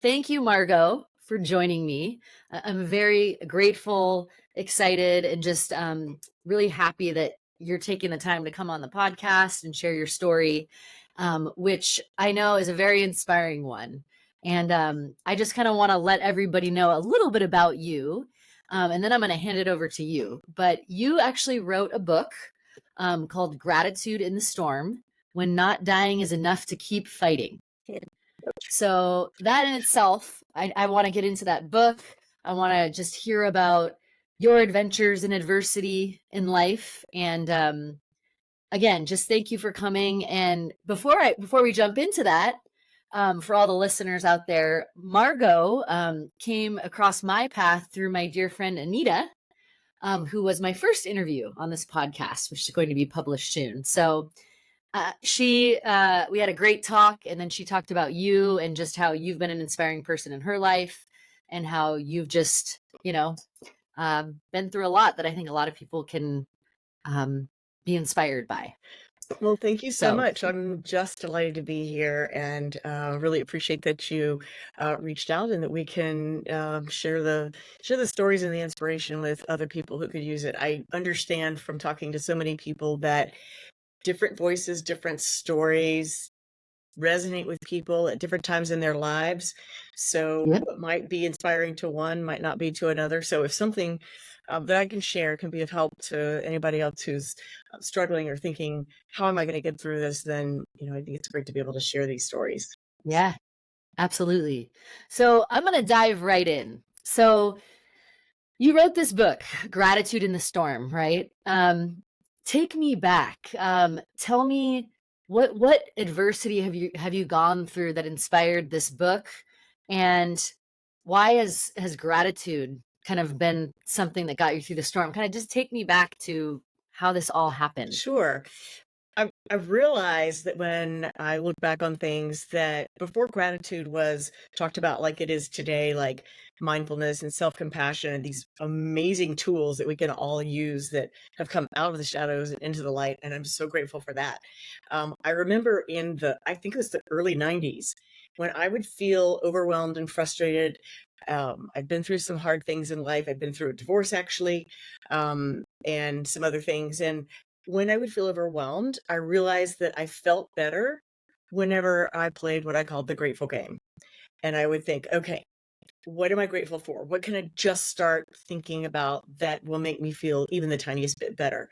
Thank you, Margo, for joining me. I'm very grateful, excited, and just really happy that you're taking the time to come on the podcast and share your story, which I know is a very inspiring one. And I just kind of want to let everybody know a little bit about you, and then I'm going to hand it over to you. But you actually wrote a book called Gratitude in the Storm: When Not Dying is Enough to Keep Fighting. So that in itself, I want to get into that book. I want to just hear about your adventures in adversity in life. And again, just thank you for coming. And before we jump into that, for all the listeners out there, Margo came across my path through my dear friend Anita, who was my first interview on this podcast, which is going to be published soon. So we had a great talk, and then she talked about you and just how you've been an inspiring person in her life, and how you've just, been through a lot that I think a lot of people can be inspired by. Well, thank you so So, much. I'm just delighted to be here and really appreciate that you reached out and that we can share the stories and the inspiration with other people who could use it. I understand from talking to so many people that different voices, different stories resonate with people at different times in their lives. So yep. what might be inspiring to one might not be to another. So if something that I can share can be of help to anybody else who's struggling or thinking, how am I going to get through this? Then, I think it's great to be able to share these stories. Yeah, absolutely. So I'm going to dive right in. So you wrote this book, Gratitude in the Storm, right? Take me back. Tell me what adversity have you gone through that inspired this book, and why has gratitude kind of been something that got you through the storm? Kind of just take me back to how this all happened. Sure. I've realized that when I look back on things that before gratitude was talked about like it is today, like mindfulness and self-compassion and these amazing tools that we can all use that have come out of the shadows and into the light. And I'm so grateful for that. I remember I think it was the early 90s, when I would feel overwhelmed and frustrated. I'd been through some hard things in life. I'd been through a divorce, actually, and some other things. And when I would feel overwhelmed, I realized that I felt better whenever I played what I called the grateful game. And I would think, okay, what am I grateful for? What can I just start thinking about that will make me feel even the tiniest bit better?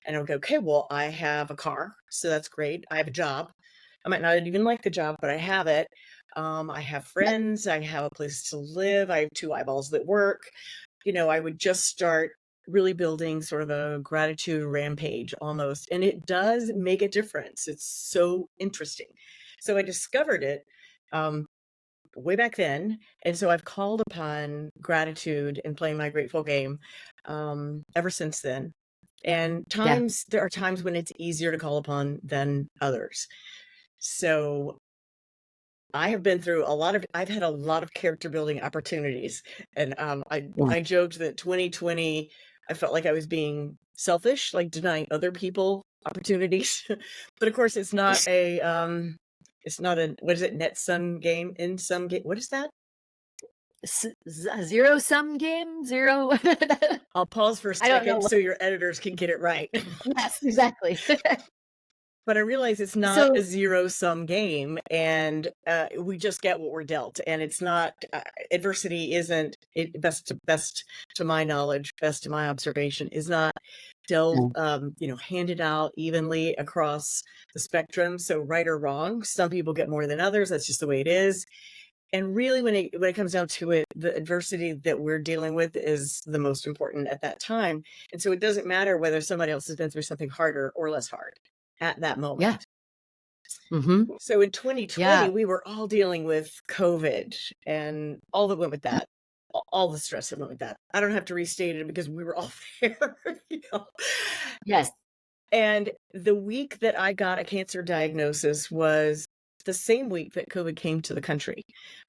And I would go, okay, well, I have a car, so that's great. I have a job. I might not even like the job, but I have it. I have friends. I have a place to live. I have two eyeballs that work. I would just start really building sort of a gratitude rampage almost. And it does make a difference. It's so interesting. So I discovered it way back then. And so I've called upon gratitude and playing my grateful game ever since then. And Yeah. there are times when it's easier to call upon than others. So I have been through I've had a lot of character building opportunities. And Yeah. I joked that 2020, I felt like I was being selfish, like denying other people opportunities. But of course, it's not a, what is it, net sum game, in some game. What is that? Zero sum game, zero. I'll pause for a I don't know. second so your editors can get it right. Yes, exactly. But I realize it's not a So zero-sum game, and we just get what we're dealt. And it's not adversity isn't it, best to my knowledge, best to my observation, is not dealt handed out evenly across the spectrum. So right or wrong, some people get more than others. That's just the way it is. And really, when it comes down to it, the adversity that we're dealing with is the most important at that time. And so it doesn't matter whether somebody else has been through something harder or less hard at that yeah. moment. Mm-hmm. So in 2020, Yeah. we were all dealing with COVID and all that went with that, all the stress that went with that. I don't have to restate it because we were all there. you know. Yes. And the week that I got a cancer diagnosis was the same week that COVID came to the country,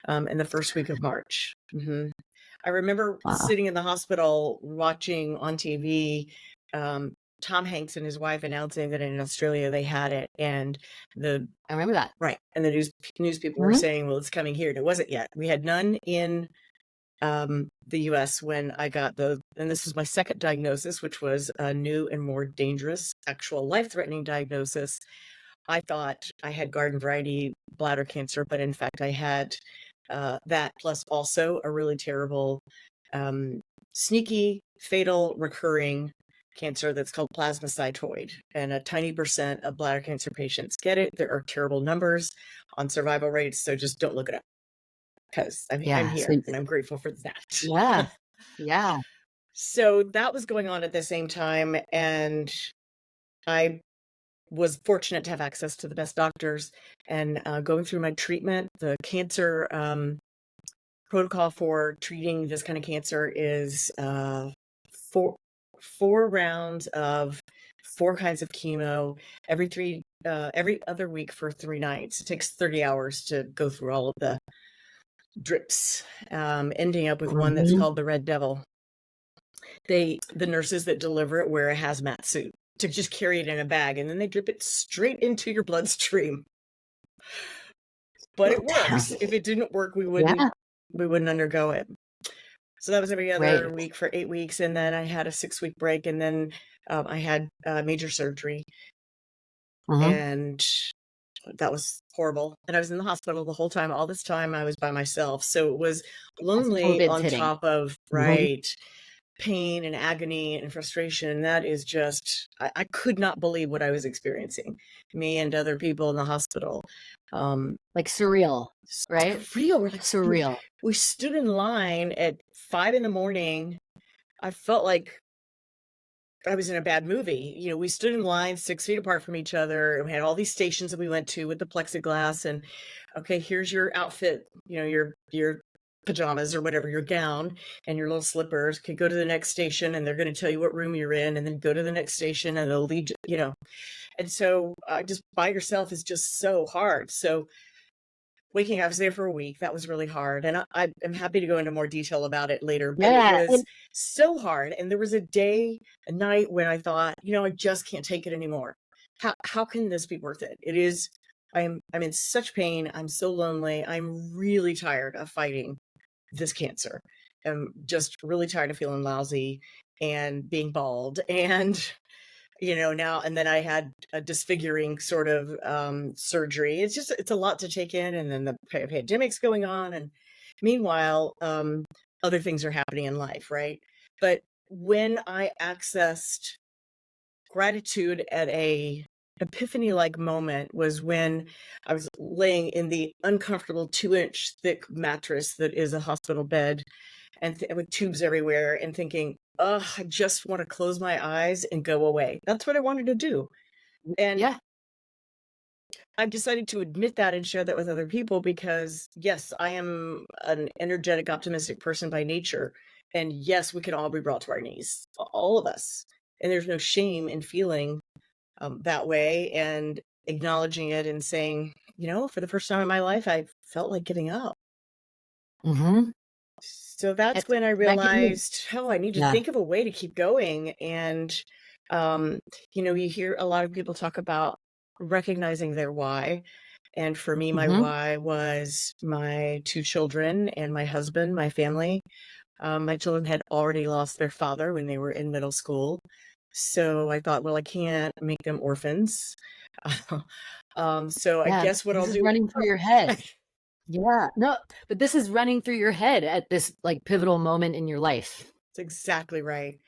in the first week of March. I remember Wow. sitting in the hospital watching on TV Tom Hanks and his wife announcing that in Australia they had it, and the I remember that. right, and the news people were Mhm. saying, "Well, it's coming here," and it wasn't yet. We had none in the US when I got and this was my second diagnosis, which was a new and more dangerous, actual life-threatening diagnosis. I thought I had garden variety bladder cancer, but in fact I had that plus also a really terrible, um, sneaky, fatal, recurring cancer that's called plasmacytoid. And a tiny percent of bladder cancer patients get it. There are terrible numbers on survival rates, so just don't look it up because I'm Yeah. So here and I'm grateful for that. yeah. Yeah. So that was going on at the same time, and I was fortunate to have access to the best doctors and going through my treatment. The cancer protocol for treating this kind of cancer is four rounds of four kinds of chemo every other week for 3 nights. It takes 30 hours to go through all of the drips, ending up with one that's Mhm. called the Red Devil. The nurses that deliver it wear a hazmat suit to just carry it in a bag, and then they drip it straight into your bloodstream. But it works. If it didn't work, Yeah. we wouldn't undergo it. So that was every other Right. week for 8 weeks, and then I had a 6 week break, and then I had major surgery, Mhm. and that was horrible. And I was in the hospital the whole time. All this time, I was by myself, so it was As lonely COVID's on hitting. top of Mhm. right pain and agony and frustration. That is just I could not believe what I was experiencing. Me and other people in the hospital. Um, Like surreal, right? Real. We're like Surreal. we stood in line at 5 in the morning. I felt like I was in a bad movie. We stood in line 6 feet apart from each other, and we had all these stations that we went to with the plexiglass. And okay, here's your outfit. Your pajamas or whatever, your gown and your little slippers. Okay, go to the next station, and they're going to tell you what room you're in, and then go to the next station, and they'll lead you. And so, just by yourself is just so hard. So waking up, I was there for a week. That was really hard. And I am happy to go into more detail about it later, but it Yeah. was And so hard. And there was a night when I thought, I just can't take it anymore. How can this be worth it? It is, I'm in such pain. I'm so lonely. I'm really tired of fighting this cancer. I'm just really tired of feeling lousy and being bald. And now and then I had a disfiguring sort of surgery. It's a lot to take in, and then the pandemic's going on, and meanwhile other things are happening in life, right? But when I accessed gratitude at a epiphany like moment was when I was laying in the uncomfortable 2-inch thick mattress that is a hospital bed, and with tubes everywhere, and thinking, oh, I just want to close my eyes and go away. That's what I wanted to do. And yeah. I've decided to admit that and share that with other people because, yes, I am an energetic, optimistic person by nature. And yes, we can all be brought to our knees, all of us. And there's no shame in feeling that way and acknowledging it and saying, for the first time in my life, I felt like giving up. Mhm. So that's It's when I Maggie, realized, oh, I need to yeah. think of a way to keep going. And, um, you hear a lot of people talk about recognizing their why. And for me, my Mhm. why was my 2 children and my husband, my family. My children had already lost their father when they were in middle school. So I thought, well, I can't make them orphans. So I Yeah. guess what This I'll is do. running through your head. Yeah. No, but this is running through your head at this like pivotal moment in your life. That's exactly right.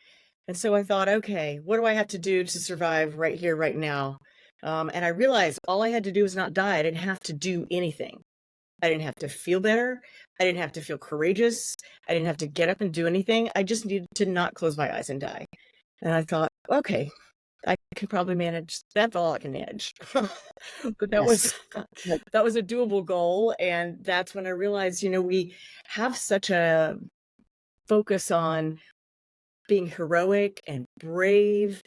And so I thought, okay, what do I have to do to survive right here, right now? And I realized all I had to do was not die. I didn't have to do anything. I didn't have to feel better. I didn't have to feel courageous. I didn't have to get up and do anything. I just needed to not close my eyes and die. And I thought, okay, I could probably manage. That's all I can manage. But that was Yes. Like, that was a doable goal. And that's when I realized, we have such a focus on being heroic and brave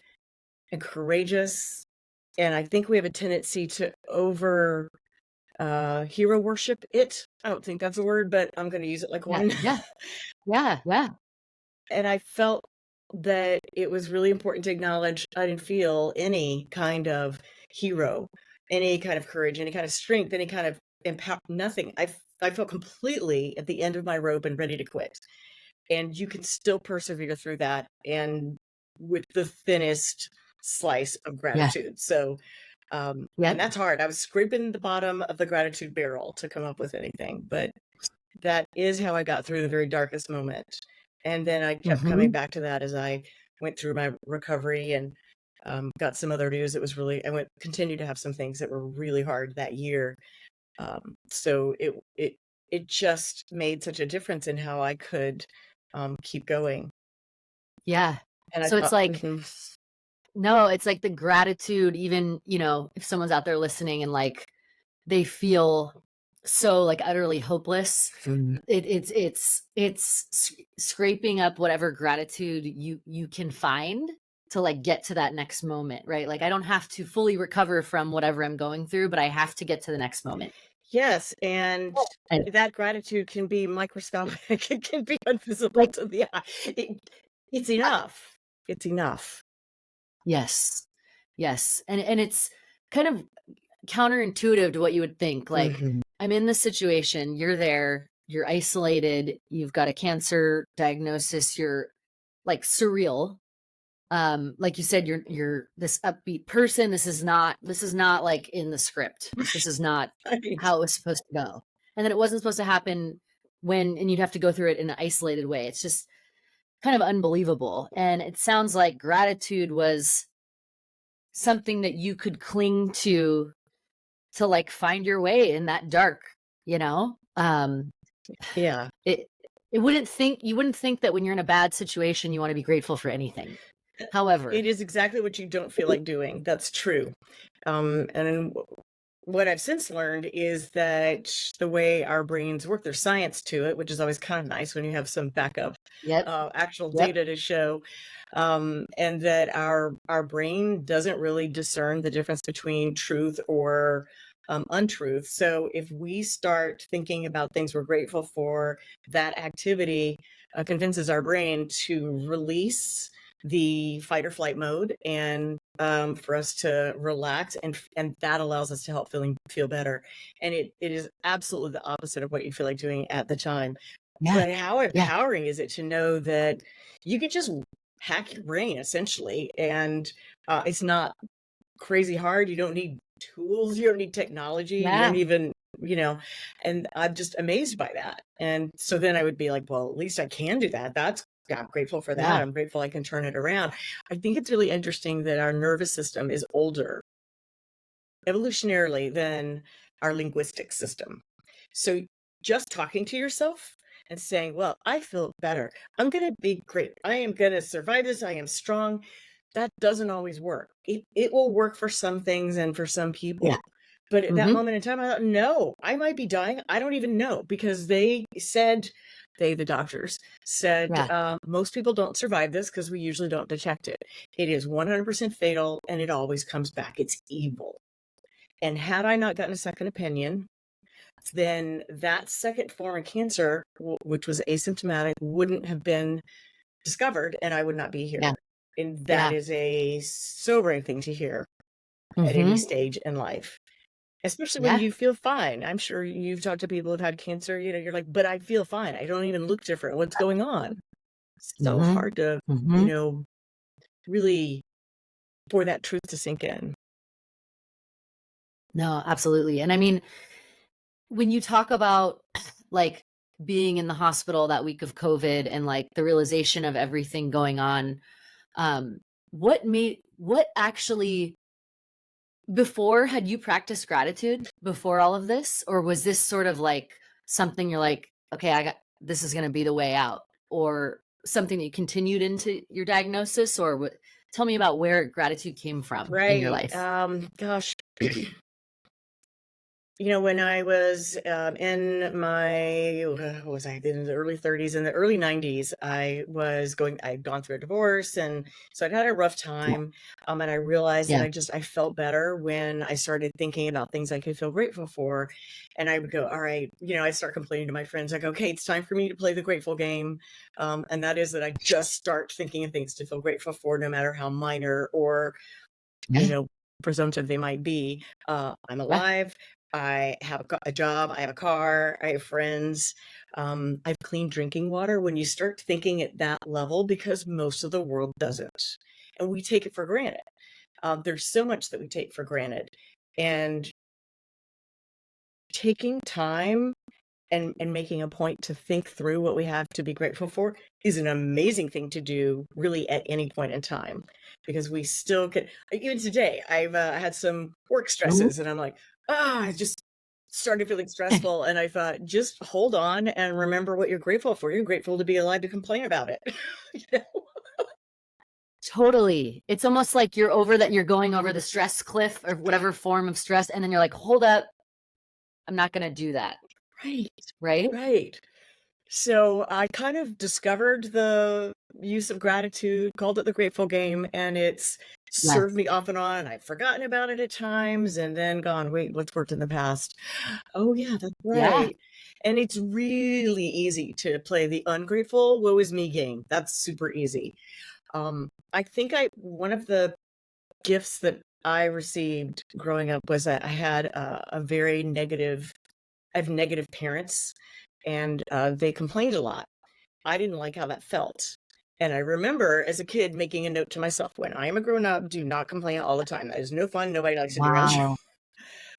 and courageous. And I think we have a tendency to over hero worship it. I don't think that's a word, but I'm going to use it like yeah. one. Yeah. Yeah. Yeah. And I felt that it was really important to acknowledge I didn't feel any kind of hero, any kind of courage, any kind of strength, any kind of empower nothing. I felt completely at the end of my rope and ready to quit. And you can still persevere through that and with the thinnest slice of Yeah. gratitude. So, and Yep. that's hard. I was scraping the bottom of the gratitude barrel to come up with anything, but that is how I got through the very darkest moment. And then I kept coming Hmm. back to that as I went through my recovery and got some other news. It was really, I went continued to have some things that were really hard that year. So it just made such a difference in how I could keep going. Yeah. And I So it's thought, like, mhm, no, it's like the gratitude, even, if someone's out there listening and like they feel so like utterly hopeless, it's scraping up whatever gratitude you can find to like get to that next moment, right? Like I don't have to fully recover from whatever I'm going through, but I have to get to the next moment. yes, and And that gratitude can be microscopic. It can be invisible like, to the eye. It's enough. It's enough. yes. Yes. And it's kind of counterintuitive to what you would think. Like, Mhm. I'm in this situation, you're there, you're isolated, you've got a cancer diagnosis, you're like surreal. Like you said, you're this upbeat person. This is not like in the script. This is not Right. how it was supposed to go. And then it wasn't supposed to happen and you'd have to go through it in an isolated way. It's just kind of unbelievable. And it sounds like gratitude was something that you could cling to like find your way in that dark, you know? Yeah. It it wouldn't think you wouldn't think that when you're in a bad situation you want to be grateful for anything. However, It is exactly what you don't feel like doing. That's true. And what I've since learned is that the way our brains work, there's science to it, which is always kind of nice when you have some backup, yep, actual yep, data to show, and that our brain doesn't really discern the difference between truth or untruth. So if we start thinking about things we're grateful for, that activity convinces our brain to release the fight or flight mode and for us to relax and that allows us to help feel better and it is absolutely the opposite of what you feel like doing at the time, yeah, but how yeah, empowering is it to know that you can just hack your brain essentially and it's not crazy hard. You don't need tools, you don't need technology, you yeah, don't even, you know, and I'm just amazed by that. And so then I would be like, well, at least I can do that. I'm grateful for that. yeah, I'm grateful I can turn it around. I think it's really interesting that our nervous system is older evolutionarily than our linguistic system. So just talking to yourself and saying, well, I feel better. I'm going to be great. I am going to survive this. I am strong. That doesn't always work. It will work for some things and for some yeah, people. But at that mhm, moment in time, I thought, no, I might be dying. I don't even know because the doctors said, yeah, most people don't survive this because we usually don't detect it. It is 100% fatal and it always comes back. It's evil. And had I not gotten a second opinion, then that second form of cancer, which was asymptomatic, wouldn't have been discovered and I would not be yeah, here. And that yeah, is a sobering thing to hear at any mhm, stage in life, especially when yeah, you feel fine. I'm sure you've talked to people who've had cancer, you're like, but I feel fine. I don't even look different. What's going on? So mhm, hard to, you mhm. know, really for that truth to sink in. No, absolutely. And I mean, when you talk about like being in the hospital that week of COVID and like the realization of everything going on, um, what actually before had you practiced gratitude before all of this? Or was this sort of like something you're like, okay, I got this is gonna be the way out, or something that you continued into your diagnosis, or what tell me about where gratitude came from in your Right. life. Gosh, When I was in my, what was I, in the early 30s, in the early 90s, I'd gone through a divorce. And so I'd had a rough Yeah. time. And I realized that Yeah. I felt better when I started thinking about things I could feel grateful for. And I would go, all right, I start complaining to my friends, like, okay, it's time for me to play the grateful game. And that is that I just start thinking of things to feel grateful for, no matter how minor or, you Yeah. know, presumptive they might be. I'm Yeah. alive. I have a job. I have a car. I have friends. I have clean drinking water. When you start thinking at that level, because most of the world doesn't, and we take it for granted. There's so much that we take for granted, and taking time and making a point to think through what we have to be grateful for is an amazing thing to do really at any point in time, because we still can. Even today I've had some work Mhm. stresses and I'm like, I just started feeling stressful, and I thought, just hold on and remember what you're grateful for. You're grateful to be alive to complain about it. You know? Totally. It's almost like you're going over the stress cliff or whatever form of stress, and then you're like, "Hold up, I'm not gonna do that." Right, Right? right. So I kind of discovered the use of gratitude, called it the grateful game, and it's Yes. served me off and on. I've forgotten about it at times and then gone, wait, what's worked in the past? Oh, yeah, that's Yeah. right. And it's really easy to play the ungrateful, woe is me game. That's super easy. I think one of the gifts that I received growing up was that I had a very negative, I have negative parents, and they complained a lot. I didn't like how that felt. And I remember as a kid making a note to myself, when I am a grown up, do not complain all the time. That is no fun. Nobody likes to be around you. Wow.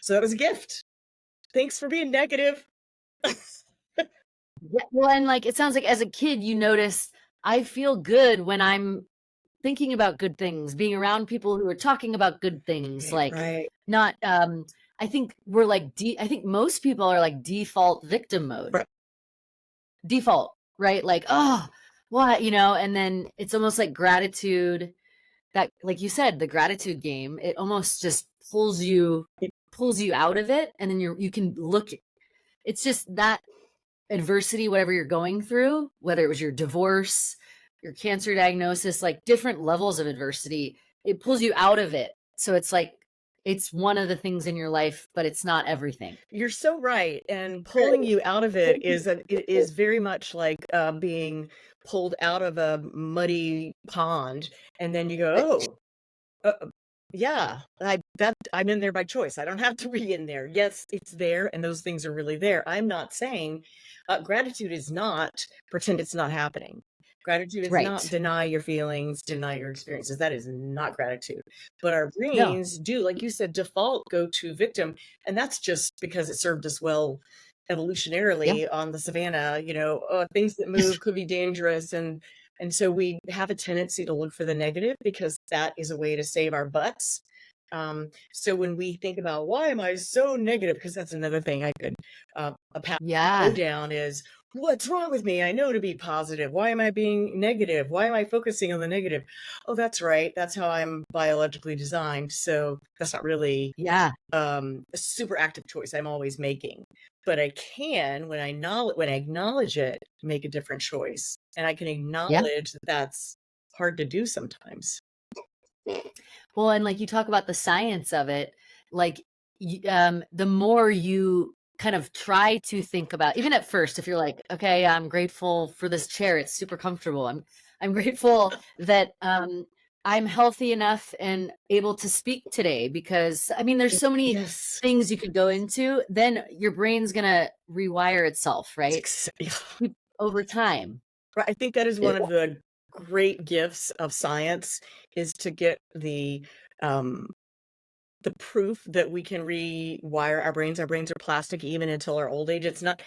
So that was a gift. Thanks for being negative. Yeah, well, and, like, it sounds like as a kid, you noticed, I feel good when I'm thinking about good things, being around people who are talking about good things, Right, like, right. not, I think we're like I think most people are like default victim mode. Right. Default, right? Like, "Oh, what?" And then it's almost like gratitude that, like you said, the gratitude game, it almost just pulls you out of it, and then you can look. It's just that adversity, whatever you're going through, whether it was your divorce, your cancer diagnosis, like different levels of adversity, it pulls you out of it. So it's like it's one of the things in your life, but it's not everything. You're so right. And pulling you out of it is very much like being pulled out of a muddy pond, and then you Right. go, oh, yeah, I'm in there by choice. I don't have to be in there. Yes, it's there, and those things are really there. I'm not saying gratitude is not pretend it's not happening. Gratitude is not Right. deny your feelings, deny your experiences. That is not gratitude. But our No. brains do, like you said, default go to victim, and that's just because it served us well Yeah. evolutionarily on the savannah. Things that move could be dangerous, and so we have a tendency to look for the negative because that is a way to save our butts. So when we think about, why am I so negative? Because that's another thing I could, a path to go Yeah. down is, what's wrong with me? I know to be positive. Why am I being negative? Why am I focusing on the negative? Oh, that's right. That's how I'm biologically designed. So that's not really Yeah. a super active choice I'm always making. But I can, when I acknowledge it, make a different choice. And I can Yeah. acknowledge that that's hard to do sometimes. Well, and like you talk about the science of it, like the more you kind of try to think about, even at first, if you're like, okay, I'm grateful for this chair, it's super comfortable. I'm grateful that I'm healthy enough and able to speak today because I mean, there's so many Yes. things you could go into. Then your brain's gonna rewire itself, right? Yeah. Over time. Right, I think that is one It- of the great gifts of science, is to get um, the proof that we can rewire our brains. Our brains are plastic even until our old age. It's not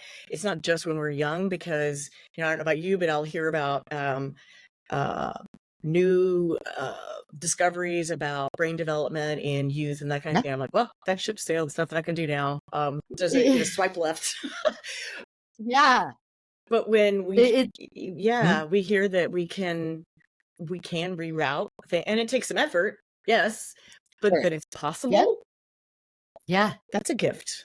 just when we're young, because, I don't know about you, but I'll hear about uh, new discoveries about brain development in youth and that kind of yeah. thing. I'm like, well, that ship sailed. There's nothing I can do now. Does it, swipe left? Yeah. But when It, yeah, mhm. we hear that we can reroute, and it takes some effort, yes, but Sure. that it's Yep. possible. Yeah. That's a gift.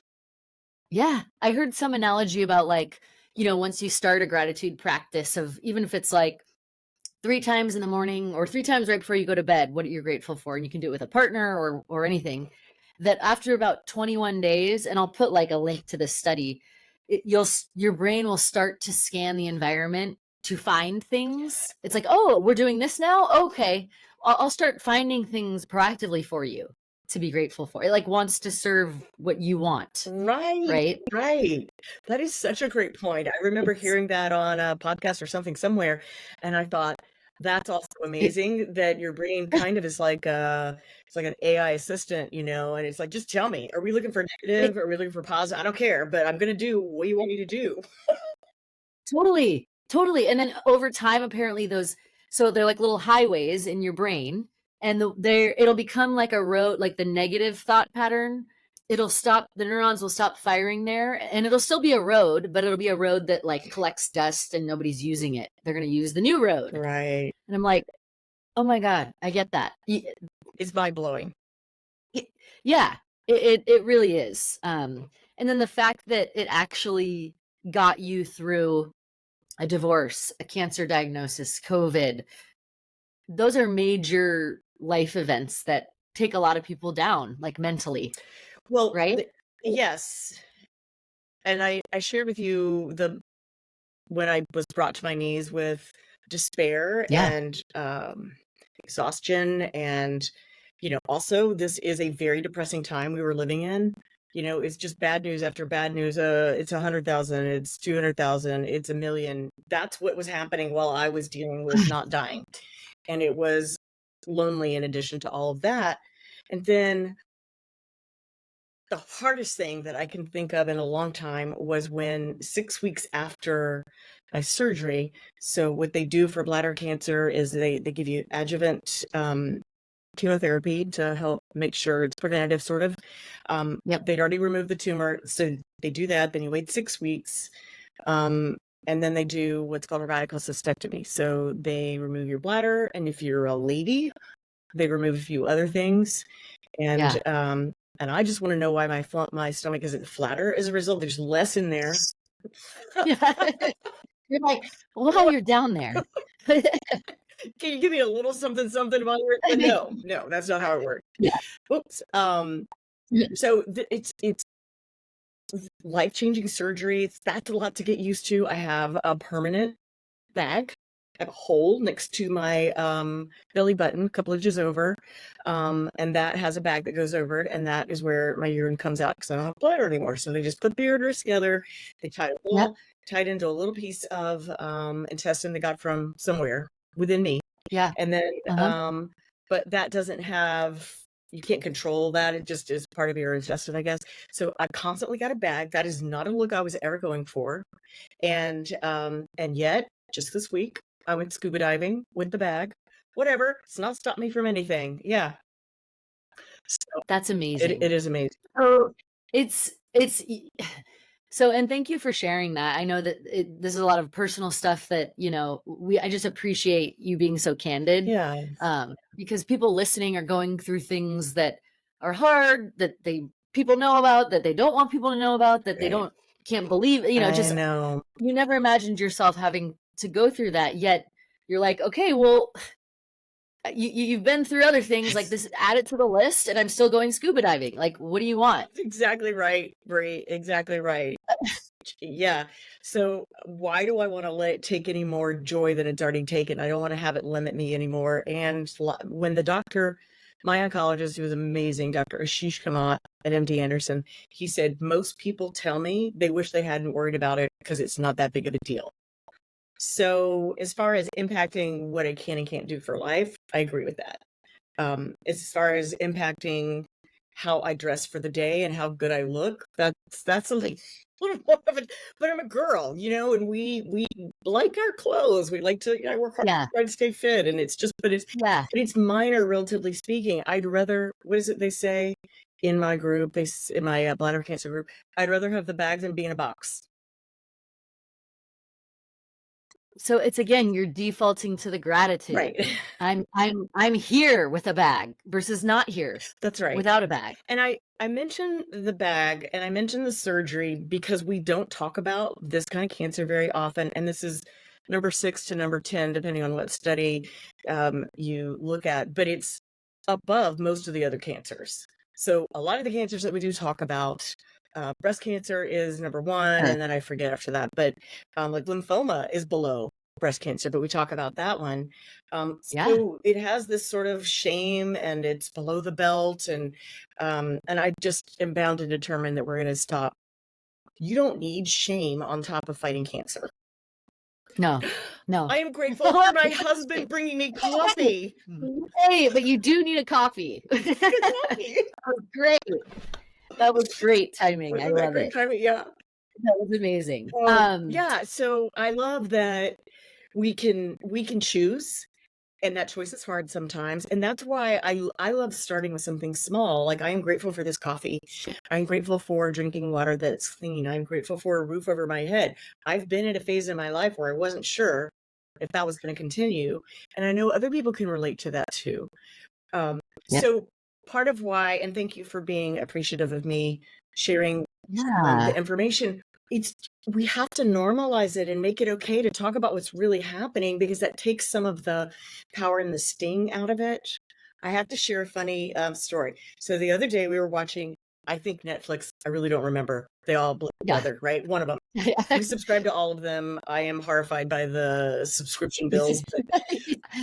Yeah, I heard some analogy about like, once you start a gratitude practice of even if it's like 3 times in the morning or 3 times right before you go to bed, what you're grateful for, and you can do it with a partner or anything, that after about 21 days, and I'll put like a link to this study, your brain will start to scan the environment to find things. It's like, "Oh, we're doing this now? Okay. I'll start finding things proactively for you to be grateful for." It like wants to serve what you want, Right, right? right. That is such a great point. I remember It's hearing that on a podcast or something somewhere, and I thought that's also it amazing that your brain kind of is like it's like an AI assistant, and it's like, just tell me, are we looking for it negative? Are we looking for positive? I don't care, but I'm gonna do what you want me to do. Totally, totally, and then over time, apparently those so they're like little highways in your brain, and it'll become like a road like the negative thought pattern, the neurons will stop firing there, and it'll still be a road, but it'll be a road that, like, collects dust and nobody's using it. They're gonna use the new road, Right. and I'm like, "Oh my god, I get that." It's mind blowing. Y Yeah, it really is, and then the fact that it actually got you through a divorce, a cancer diagnosis, COVID, those are major life events that take a lot of people down, like mentally, Well, right? yes, and I shared with you the when I was brought to my knees with despair Yeah. and exhaustion, and also this is a very depressing time we were living in. It's just bad news after bad news. It's 100,000, it's 200,000, it's a million. That's what was happening while I was dealing with not dying, and it was lonely in addition to all of that. And then the hardest thing that I can think of in a long time was when 6 weeks after my surgery. So what they do for bladder cancer is they give you adjuvant chemotherapy to help make sure it's preventative, sort of. Yep. They'd already removed the tumor, so they do that. Then you wait 6 weeks, and then they do what's called a radical cystectomy. So they remove your bladder, and if you're a lady, they remove a few other things. Yeah. And I just want to know why my stomach isn't flatter as a result. There's less in there. Yeah. You're like, "While What? you're down there." Can you give me a little something something while you're? But no, no, that's not how it works. Yeah. Oops. So it's life-changing surgery. That's a lot to get used to. I have a permanent bag. I have a hole next to my belly button, a couple inches over, and that has a bag that goes over it, and that is where my urine comes out because I don't have bladder anymore. So they just put the ureters together. They Yep. tied into a little piece of intestine they got from somewhere within me, Yeah. and then Uh-huh. but that doesn't have. You can't control that. It just is part of your intestine, I guess. So I constantly got a bag. That is not a look I was ever going for, and yet just this week I went scuba diving with the bag. Whatever, it's not stopped me from anything. Yeah, so That's it amazing. is amazing. So, it's so and thank you for sharing that. I know that this is a lot of personal stuff that, I just appreciate you being so candid, Yeah, because people listening are going through things that are hard, that people know about, that they don't want people to know about, that they right. can't believe, I just know. you never imagined yourself having to go through that, yet you're like, "Okay, well, you've been through other things like this, add it to the list, and I'm still going scuba diving. Like, what do you want?" That's exactly right, Brie. Exactly right. Yeah. So why do I want to let it take any more joy than it's already taken? I don't want to have it limit me anymore. And when the doctor, my oncologist, who was amazing, Dr. Ashish Kamat at MD Anderson, he said, most people tell me they wish they hadn't worried about it because it's not that big of a deal. So as far as impacting what I can and can't do for life, I agree with that. As far as impacting how I dress for the day and how good I look, that's a little more of it. But I'm a girl, and we like our clothes. We like to, I work hard Yeah, to try to stay fit, and it's just, yeah. but it's minor, relatively speaking. I'd rather, what is it they say in my group? In my bladder cancer group, I'd rather have the bag than be in a box. So it's again, you're defaulting to the gratitude. Right. I'm here with a bag versus not here That's right. without a bag. And I mentioned the bag and I mentioned the surgery because we don't talk about this kind of cancer very often. And this is number 6 to number 10, depending on what study you look at, but it's above most of the other cancers. So a lot of the cancers that we do talk about, breast cancer is number 1, Sure. and then I forget after that, but like lymphoma is below breast cancer, but we talk about that one. Yeah. So it has this sort of shame and it's below the belt. And I just am bound to determine that we're going to stop. You don't need shame on top of fighting cancer. No. I am grateful for my husband bringing me coffee. Hey, but you do need a coffee. Good coffee. That was great. That was great timing. I Wasn't that love great it. timing? Yeah. That was amazing. Yeah. So I love that we can choose, and that choice is hard sometimes. And that's why I love starting with something small. Like I am grateful for this coffee. I'm grateful for drinking water that's clean. I'm grateful for a roof over my head. I've been at a phase in my life where I wasn't sure if that was going to continue. And I know other people can relate to that too. Yeah. So part of why, and thank you for being appreciative of me sharing Yeah. the information, we have to normalize it and make it okay to talk about what's really happening, because that takes some of the power and the sting out of it. I have to share a funny story. So the other day we were watching, I think Netflix, I really don't remember. They all blend together, right? One of them. We subscribe to all of them. I am horrified by the subscription bills.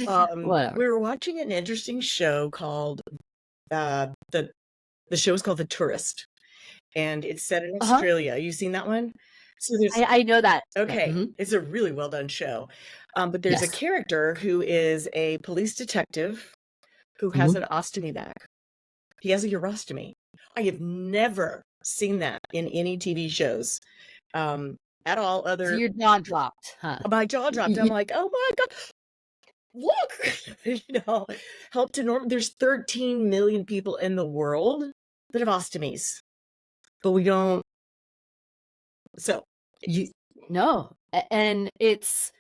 Whatever. We were watching an interesting show called the show is called The Tourist, and it's set in Australia. You seen that one? So there's I know that. okay. Yeah. It's a really well done show. But there's a character who is a police detective who has an ostomy bag. He has a urostomy. I have never seen that in any TV shows at all. So your jaw dropped, huh? My jaw dropped. I'm like, oh my God, look, help to norm. There's 13 million people in the world that have ostomies, but we don't. So no, and it's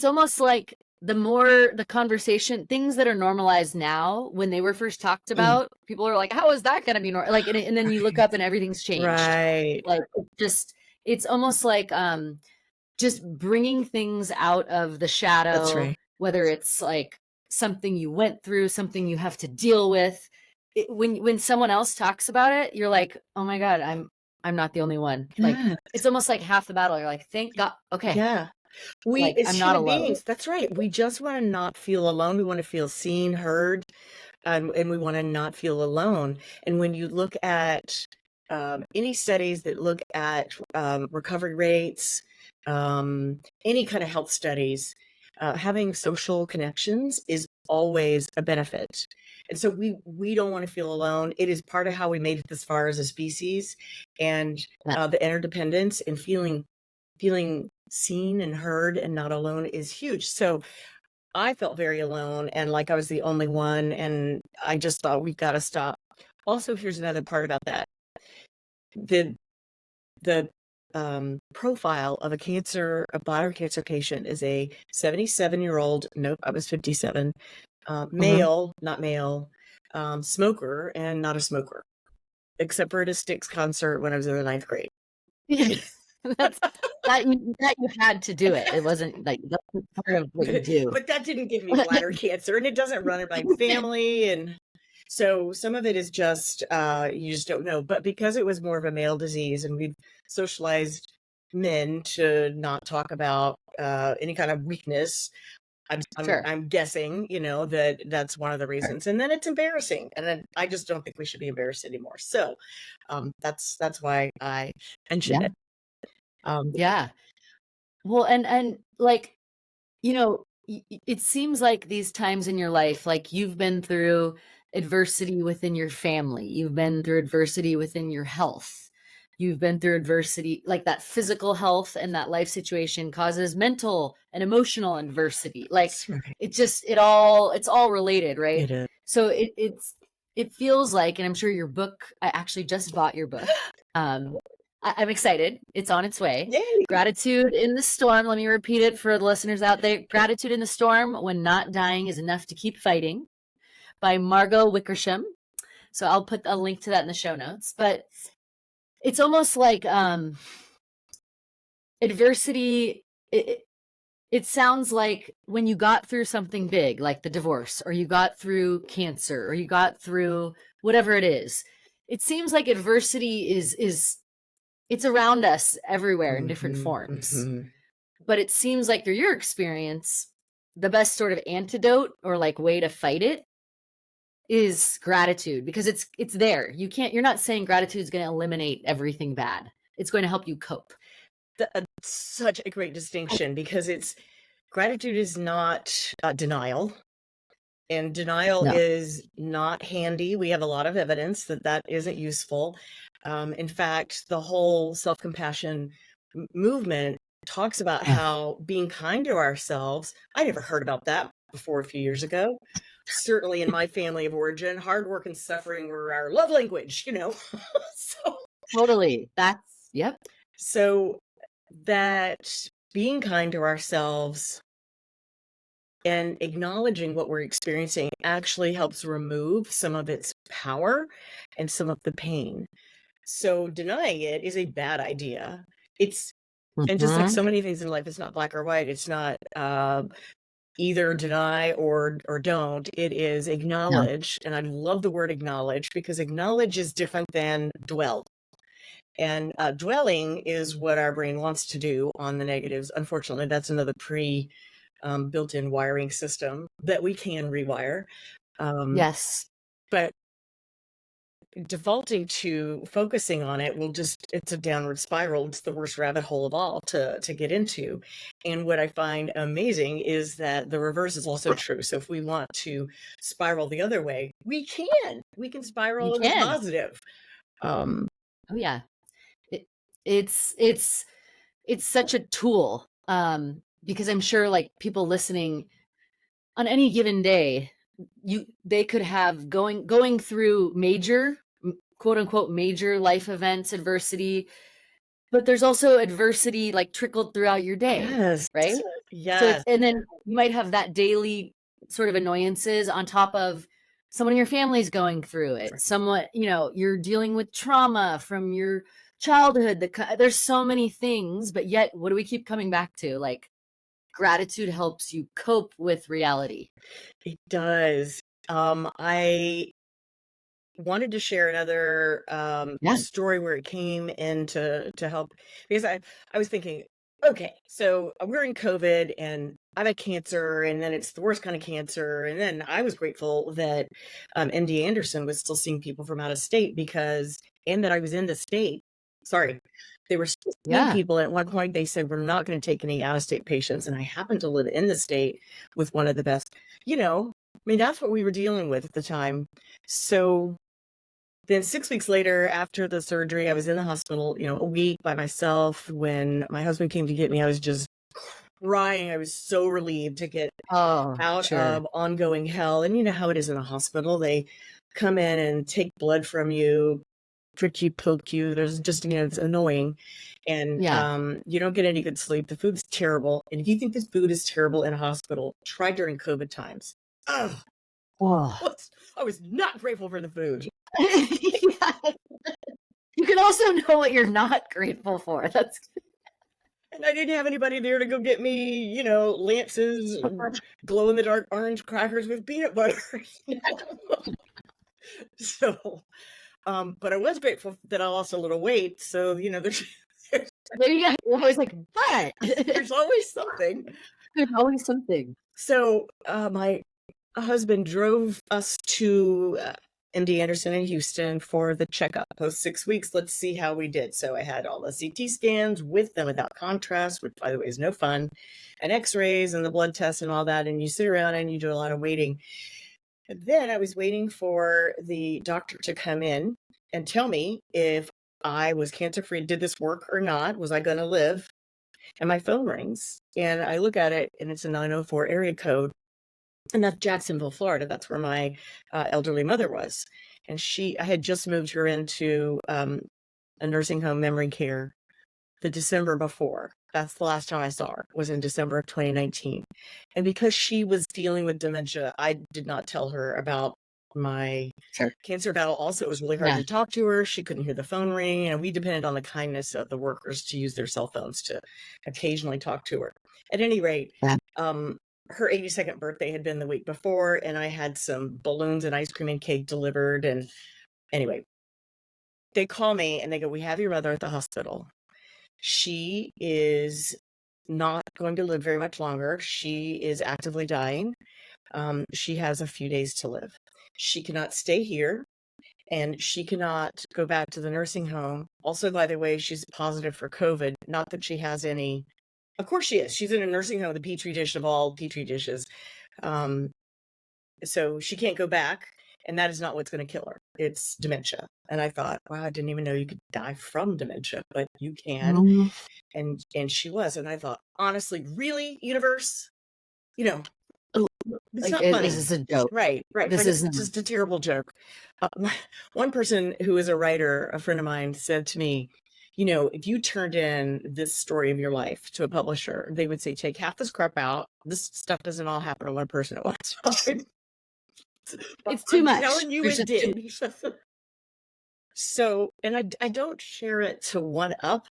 almost like the more the conversation, things that are normalized now, when they were first talked about, people are like, how is that going to be normal? Like, and then you look up and everything's changed. Right. Like it's almost like just bringing things out of the shadow. That's right. Whether it's like something you went through, something you have to deal with. When someone else talks about it, you're like, oh my God, I'm not the only one. Like it's almost like half the battle. You're like, thank God. Okay. Yeah. I'm not alone. Beings, that's right. We just want to not feel alone. We want to feel seen, heard, and we want to not feel alone. And when you look at any studies that look at recovery rates, any kind of health studies, having social connections is always a benefit. And so we don't want to feel alone. It is part of how we made it this far as a species, and the interdependence and feeling seen and heard and not alone is huge. So I felt very alone and like I was the only one, and I just thought we've got to stop. Also, here's another part about that. The profile of a bladder cancer patient is a 77-year-old, nope, I was 57, male, not male, smoker and not a smoker, except for at a Styx concert when I was in the 9th grade. that you had to do it. It wasn't like that's part of what you do. But that didn't give me bladder cancer, and it doesn't run in my family. And so some of it is just, you just don't know. But because it was more of a male disease and we've socialized men to not talk about any kind of weakness, I'm guessing, that's one of the reasons. And then it's embarrassing. And then I just don't think we should be embarrassed anymore. So that's why I mentioned it. Yeah. Well, and like, it seems like these times in your life, like you've been through adversity within your family, you've been through adversity within your health, you've been through adversity, like that physical health and that life situation causes mental and emotional adversity. Like it's all related, right? It is. So it feels like, and I'm sure your book, I actually just bought your book. I'm excited. It's on its way. Yay! Gratitude in the storm. Let me repeat it for the listeners out there. Gratitude in the storm, when not dying is enough to keep fighting, by Margo Wickersham. So I'll put a link to that in the show notes. But it's almost like adversity. It sounds like when you got through something big, like the divorce, or you got through cancer, or you got through whatever it is. It seems like adversity is it's around us everywhere in different forms. But it seems like through your experience, the best sort of antidote or like way to fight it is gratitude, because it's there. You're not saying gratitude is going to eliminate everything bad. It's going to help you cope. Such a great distinction, because gratitude is not denial, and denial is not handy. We have a lot of evidence that isn't useful. In fact, the whole self-compassion movement talks about how being kind to ourselves, I never heard about that before a few years ago. Certainly in my family of origin, hard work and suffering were our love language, So Totally. Yep. So that being kind to ourselves and acknowledging what we're experiencing actually helps remove some of its power and some of the pain. So denying it is a bad idea. And just like so many things in life, it's not black or white. It's not either deny or don't. It is acknowledge. And I love the word acknowledge, because acknowledge is different than dwell. And dwelling is what our brain wants to do on the negatives. Unfortunately, that's another built-in wiring system that we can rewire. Yes. But defaulting to focusing on it it's a downward spiral. It's the worst rabbit hole of all to get into. And what I find amazing is that the reverse is also true. So if we want to spiral the other way, we can spiral in the positive. Oh yeah. It's such a tool, because I'm sure like people listening on any given day, they could have going through major, quote unquote, major life events, adversity, but there's also adversity like trickled throughout your day. Yes. Right. Yes. So and then you might have that daily sort of annoyances on top of someone in your family's going through it. Somewhat, you're dealing with trauma from your childhood. There's so many things, but yet what do we keep coming back to? Like, gratitude helps you cope with reality. It does. I wanted to share another story where it came in to help, because I was thinking, okay, so we're in COVID and I've had cancer, and then it's the worst kind of cancer. And then I was grateful that MD Anderson was still seeing people from out of state, and that I was in the state. Sorry. They were still seeing people. At one point, they said, we're not going to take any out-of-state patients. And I happened to live in the state with one of the best, that's what we were dealing with at the time. So then 6 weeks later, after the surgery, I was in the hospital, a week by myself. When my husband came to get me, I was just crying. I was so relieved to get out of ongoing hell. And you know how it is in a hospital. They come in and take blood from you, prick you, poke you. There's just, it's annoying. And you don't get any good sleep. The food's terrible. And if you think this food is terrible in a hospital, try during COVID times. Ugh. I was not grateful for the food. You can also know what you're not grateful for. And I didn't have anybody there to go get me, Lance's glow-in-the-dark orange crackers with peanut butter. So, but I was grateful that I lost a little weight. So, there's you're always like, but there's always something. There's always something. So, my husband drove us to MD Anderson in Houston for the checkup. Post 6 weeks, let's see how we did. So I had all the CT scans with and without contrast, which by the way is no fun, and x-rays and the blood tests and all that. And you sit around and you do a lot of waiting. And then I was waiting for the doctor to come in and tell me if I was cancer-free, did this work or not? Was I going to live? And my phone rings and I look at it and it's a 904 area code. And that's Jacksonville, Florida. That's where my elderly mother was. And I had just moved her into a nursing home memory care the December before. That's the last time I saw her, was in December of 2019. And because she was dealing with dementia, I did not tell her about my cancer battle. Also, it was really hard to talk to her. She couldn't hear the phone ring, and we depended on the kindness of the workers to use their cell phones to occasionally talk to her. At any rate, her 82nd birthday had been the week before, and I had some balloons and ice cream and cake delivered. And anyway, they call me and they go, "We have your mother at the hospital. She is not going to live very much longer. She is actively dying. She has a few days to live. She cannot stay here, and she cannot go back to the nursing home. Also, by the way, she's positive for COVID. Not that she has any. Of course she is. She's in a nursing home, the petri dish of all petri dishes. So she can't go back, and that is not what's going to kill her. It's dementia." And I thought, wow, I didn't even know you could die from dementia, but you can. And she was. And I thought, honestly, really, universe? You know, it's not funny. This is a joke. Right. This is just a terrible joke. One person who is a writer, a friend of mine, said to me, if you turned in this story of your life to a publisher, they would say, take half this crap out. This stuff doesn't all happen to one person at once. It's too much. Telling you it did. So, and I don't share it to one up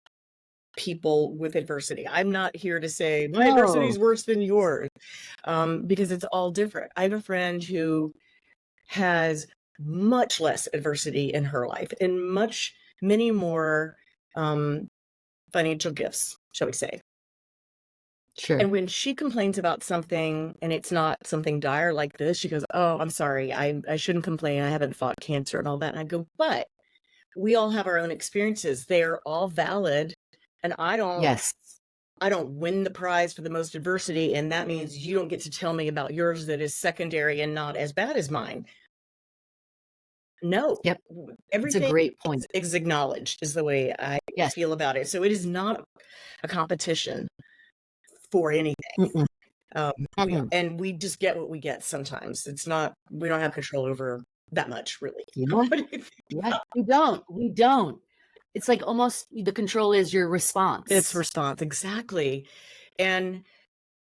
people with adversity. I'm not here to say my adversity is worse than yours, because it's all different. I have a friend who has much less adversity in her life and many more financial gifts, shall we say. Sure. And when she complains about something and it's not something dire like this, she goes, "Oh, I'm sorry. I shouldn't complain. I haven't fought cancer and all that." And I go, "But we all have our own experiences. They're all valid. And I don't win the prize for the most adversity. And that means you don't get to tell me about yours that is secondary and not as bad as mine." No. Yep. Everything It's a great point. is acknowledged, is the way I feel about it. So it is not a competition for anything. And we just get what we get sometimes. It's not, we don't have control over that much, really. We don't. It's like almost the control is your response. It's response, exactly. And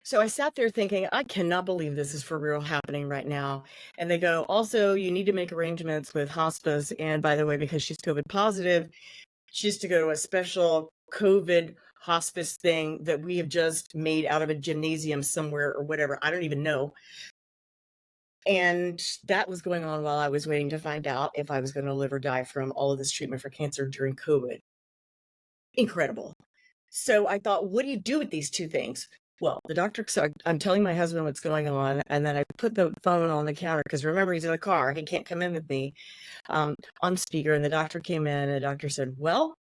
so I sat there thinking, I cannot believe this is for real happening right now. And they go, also, you need to make arrangements with hospice. And by the way, because she's COVID positive, she has to go to a special COVID hospice thing that we have just made out of a gymnasium somewhere or whatever. I don't even know. And that was going on while I was waiting to find out if I was going to live or die from all of this treatment for cancer during COVID. Incredible. So I thought, what do you do with these two things? Well, the doctor, so I'm telling my husband what's going on, and then I put the phone on the counter, because remember, he's in the car. He can't come in with me, on speaker. And the doctor came in, and the doctor said, well,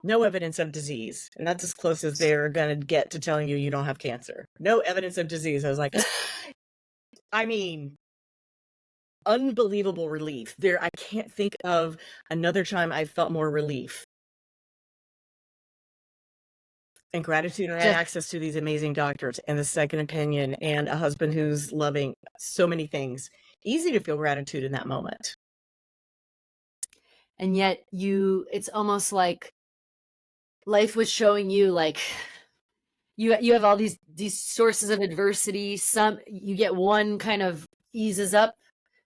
no evidence of disease. And that's as close as they're going to get to telling you don't have cancer. No evidence of disease. I was like, I mean, unbelievable relief. I can't think of another time I felt more relief and gratitude. And I had access to these amazing doctors and the second opinion and a husband who's loving, so many things. Easy to feel gratitude in that moment. And yet it's almost like life was showing you, like, you have all these sources of adversity. Some, you get one kind of eases up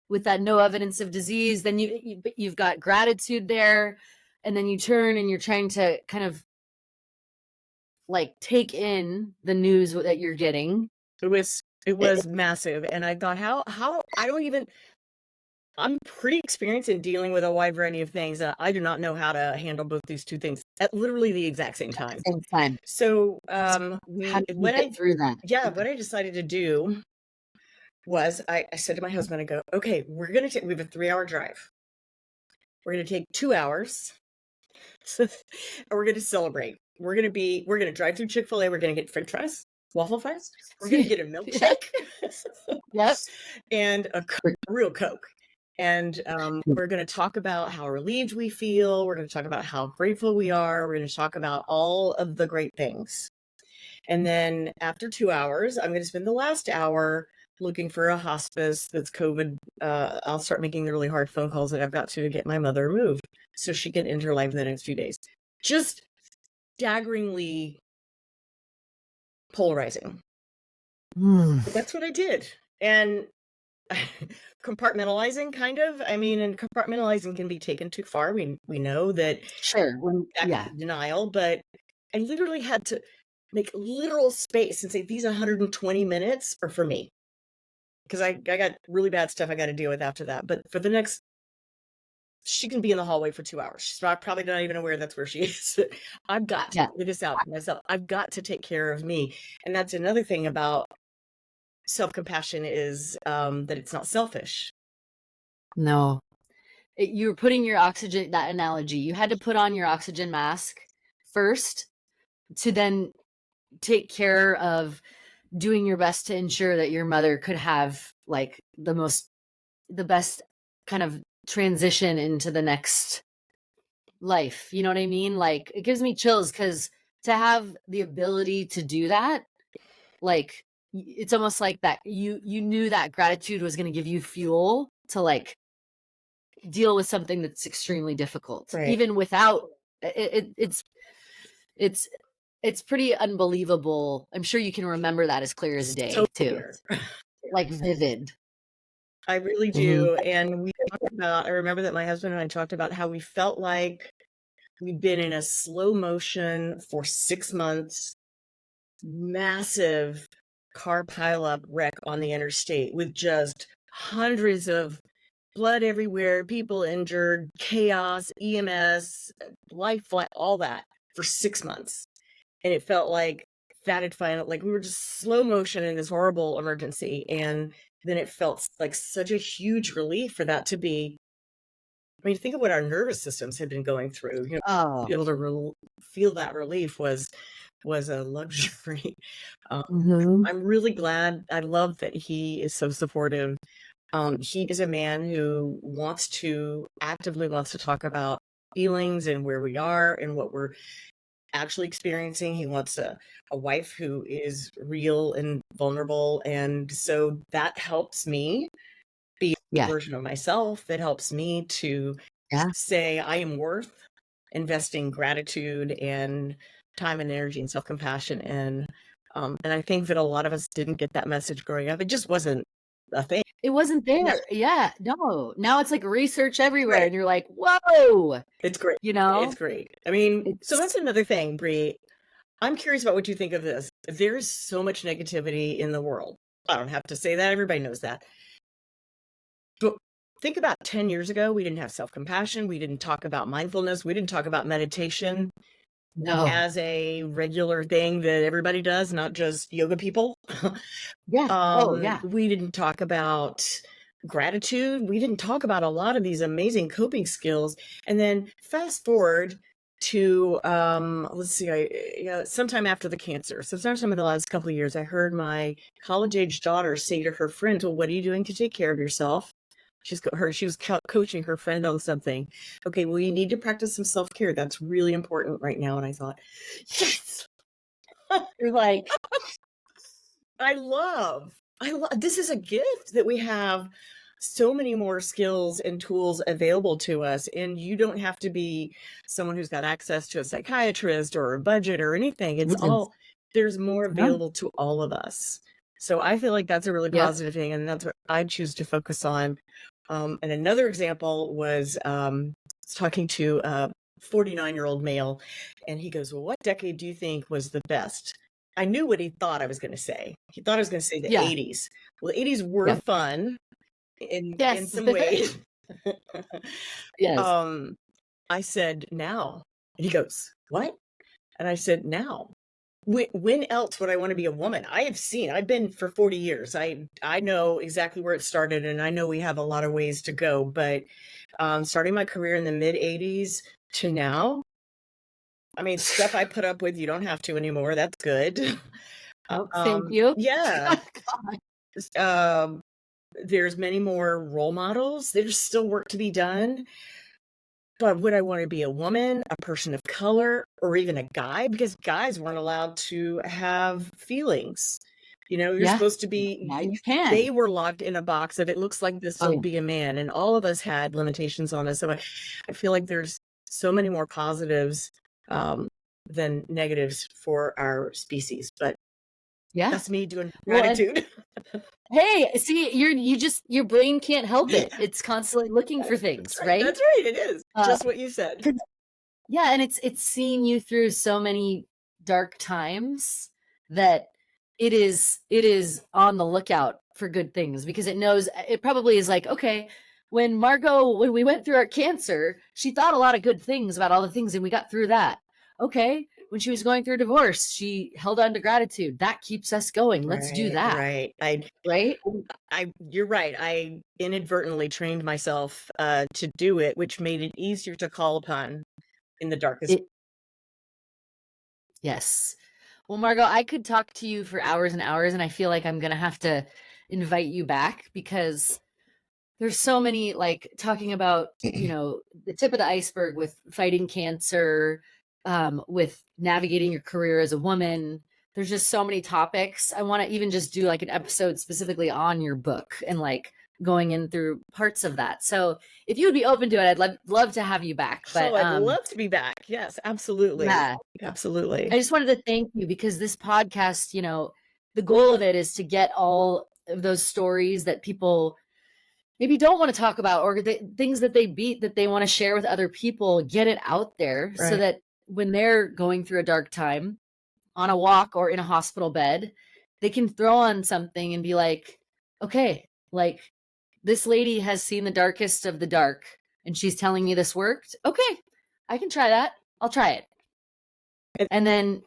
with that no evidence of disease. Then you've got gratitude there, and then you turn and you're trying to kind of like take in the news that you're getting. It was massive. And I thought, how I'm pretty experienced in dealing with a wide variety of things. I do not know how to handle both these two things at literally the exact same time. So how did you get through that? Yeah, what I decided to do was I said to my husband, I go, okay, we have a 3-hour drive. We're going to take 2 hours. And we're going to celebrate. We're going to drive through Chick-fil-A. We're going to get French fries, waffle fries. We're going to get a milkshake. Yep. And a real Coke. And we're going to talk about how relieved we feel. We're going to talk about how grateful we are. We're going to talk about all of the great things. And then after 2 hours, I'm going to spend the last hour looking for a hospice that's COVID. I'll start making the really hard phone calls that I've got to get my mother moved so she can end her life in the next few days. Just staggeringly polarizing. But that's what I did. And compartmentalizing, kind of. I mean, and compartmentalizing can be taken too far. We know that Sure. that Yeah. can be denial, but I literally had to make literal space and say, these 120 minutes are for me. Because I got really bad stuff I got to deal with after that. But for the next, she can be in the hallway for 2 hours. She's probably not even aware that's where she is. I've got to Yeah. figure this out for myself. I've got to take care of me. And that's another thing about self-compassion is that it's not selfish. No. You were putting your oxygen, that analogy, you had to put on your oxygen mask first to then take care of doing your best to ensure that your mother could have like the best kind of transition into the next life. You know what I mean? Like it gives me chills because to have the ability to do that, like it's almost like that you knew that gratitude was going to give you fuel to like deal with something that's extremely difficult, Right. even without it's it's pretty unbelievable. I'm sure you can remember that as clear as day So too, clear. like vivid. I really do. And we talked about, I remember that my husband and I talked about how we felt like we'd been in a slow motion for 6 months, massive car pileup wreck on the interstate with just hundreds of blood everywhere, people injured, chaos, EMS, life flight, all that for 6 months. And it felt like that had finally, like we were just slow motion in this horrible emergency. And then it felt like such a huge relief for that to be. I mean, think of what our nervous systems had been going through. You know, Oh. be able to feel that relief was a luxury. Mhm. I'm really glad. I love that he is so supportive. He is a man who actively wants to talk about feelings and where we are and what we're actually experiencing. He wants a wife who is real and vulnerable. And so that helps me be a Yeah. version of myself. That helps me to Yeah. say I am worth investing gratitude and time and energy and self-compassion. And I think that a lot of us didn't get that message growing up. It just wasn't a thing. It wasn't No, there. Yeah. No. Now it's like research everywhere, right. and you're like, whoa. It's great. You It's know, great. I mean, so that's it's another thing, Bree. I'm curious about what you think of this. There is so much negativity in the world. I don't have to say that. Everybody knows that. But think about 10 years ago, we didn't have self-compassion. We didn't talk about mindfulness. We didn't talk about meditation no. as a regular thing that everybody does, not just yoga people. Yeah. Oh yeah. We didn't talk about gratitude. We didn't talk about a lot of these amazing coping skills. And then fast forward to let's see, sometime after the cancer, sometime in the last couple of years, I heard my college-age daughter say to her friend, well, what are you doing to take care of yourself? She was coaching her friend on something. Okay, well, you need to practice some self-care. That's really important right now. And I thought, yes. You're like, I love this is a gift that we have so many more skills and tools available to us. And you don't have to be someone who's got access to a psychiatrist or a budget or anything. There's more no. available to all of us. So I feel like that's a really Yep. positive thing. And that's what I choose to focus on. And another example was talking to a 49-year-old male. And he goes, well, what decade do you think was the best? I knew what he thought I was going to say. He thought I was going to say the Yeah. 80s. Well, the 80s were Yep. fun in Yes. some ways. Yes. I said now. And he goes, what? And I said now. When else would I want to be a woman? I've been for 40 years. I know exactly where it started, and I know we have a lot of ways to go. But starting my career in the mid 80s to now, I mean, stuff I put up with, you don't have to anymore. That's good. Oh, thank you. Yeah. God. There's many more role models. There's still work to be done. But would I want to be a woman, a person of color, or even a guy? Because guys weren't allowed to have feelings. You're Yeah. supposed to Now be, you can. they were locked in a box of it looks like this Oh, would be a man. And all of us had limitations on us. So I feel like there's so many more positives um, than negatives for our species. But yeah. that's me doing Well, and gratitude. hey, see, your brain can't help it. It's constantly looking for things, right? That's right. It is Uh, just what you said. yeah, and it's seen you through so many dark times that it is on the lookout for good things, because it knows, it probably is like, okay, when we went through our cancer, she thought a lot of good things about all the things, and we got through that. Okay, when she was going through a divorce, she held on to gratitude. That keeps us going. Let's do Right, that. right. Right? You're right. I inadvertently trained myself to do it, which made it easier to call upon in the darkest. It Yes. Well, Margo, I could talk to you for hours and hours, and I feel like I'm going to have to invite you back, because there's so many, like, talking about, the tip of the iceberg with fighting cancer, with navigating your career as a woman. There's just so many topics. I want to even just do like an episode specifically on your book, and like going in through parts of that. So if you would be open to it, I'd love to have you back. But Oh, I'd love to be back. Yes, absolutely. yeah, Absolutely. I just wanted to thank you, because this podcast, the goal of it is to get all of those stories that people maybe don't want to talk about, or things that they want to share with other people, get it out there, so Right. that when they're going through a dark time on a walk or in a hospital bed, they can throw on something and be like, okay, like, this lady has seen the darkest of the dark, and she's telling me this worked. Okay, I can try that. I'll try it. And And then,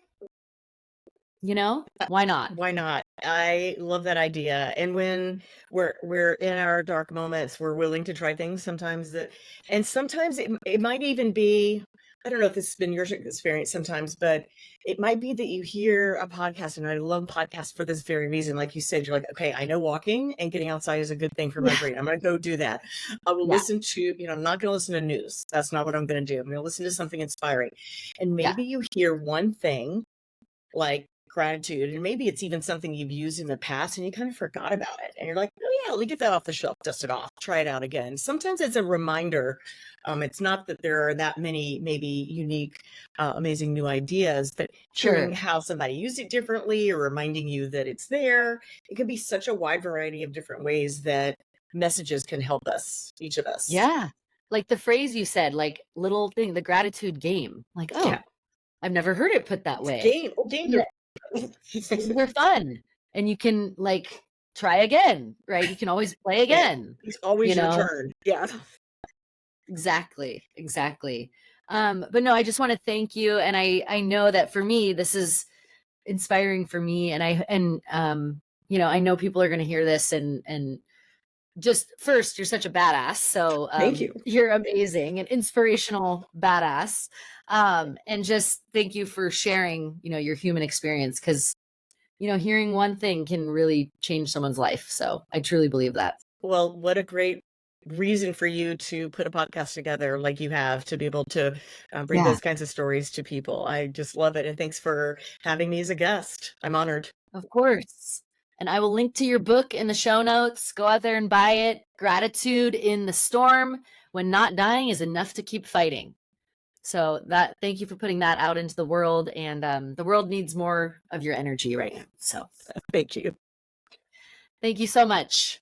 why not? why not? I love that idea. And when we're in our dark moments, we're willing to try things sometimes and sometimes it might even be, I don't know if this has been your experience sometimes, but it might be that you hear a podcast, and I love podcasts for this very reason. Like you said, you're like, okay, I know walking and getting outside is a good thing for my Yeah. brain. I'm going to go do that. I will Yeah. listen to, I'm not going to listen to news. That's not what I'm going to do. I'm going to listen to something inspiring. And Yeah. maybe you hear one thing like gratitude, and maybe it's even something you've used in the past and you kind of forgot about it, and you're like, oh yeah, let me get that off the shelf, dust it off, try it out again. Sometimes it's a reminder. It's not that there are that many maybe unique amazing new ideas, but hearing Sure. how somebody used it differently or reminding you that it's there, it can be such a wide variety of different ways that messages can help us, each of us. Yeah. Like the phrase you said, like, little thing, the gratitude game. Like, oh, Yeah, I've never heard it put that way. games Yeah, are they're fun. And you can, like, try again, right? You can always play yeah, again, it's always you your know? turn. Yeah. Exactly. Exactly. But no, I just want to thank you. And I know that for me, this is inspiring for me. I know people are going to hear this, and just first, you're such a badass. So Thank you. you're amazing, and inspirational badass. And just thank you for sharing, your human experience, because, hearing one thing can really change someone's life. So I truly believe that. Well, what a great reason for you to put a podcast together like you have, to be able to bring Yeah, those kinds of stories to people. I just love it. And thanks for having me as a guest. I'm honored. of course. And I will link to your book in the show notes. Go out there and buy it. Gratitude in the Storm: When Not Dying is Enough to Keep Fighting. So thank you for putting that out into the world. And the world needs more of your energy right now. So Thank you. thank you so much.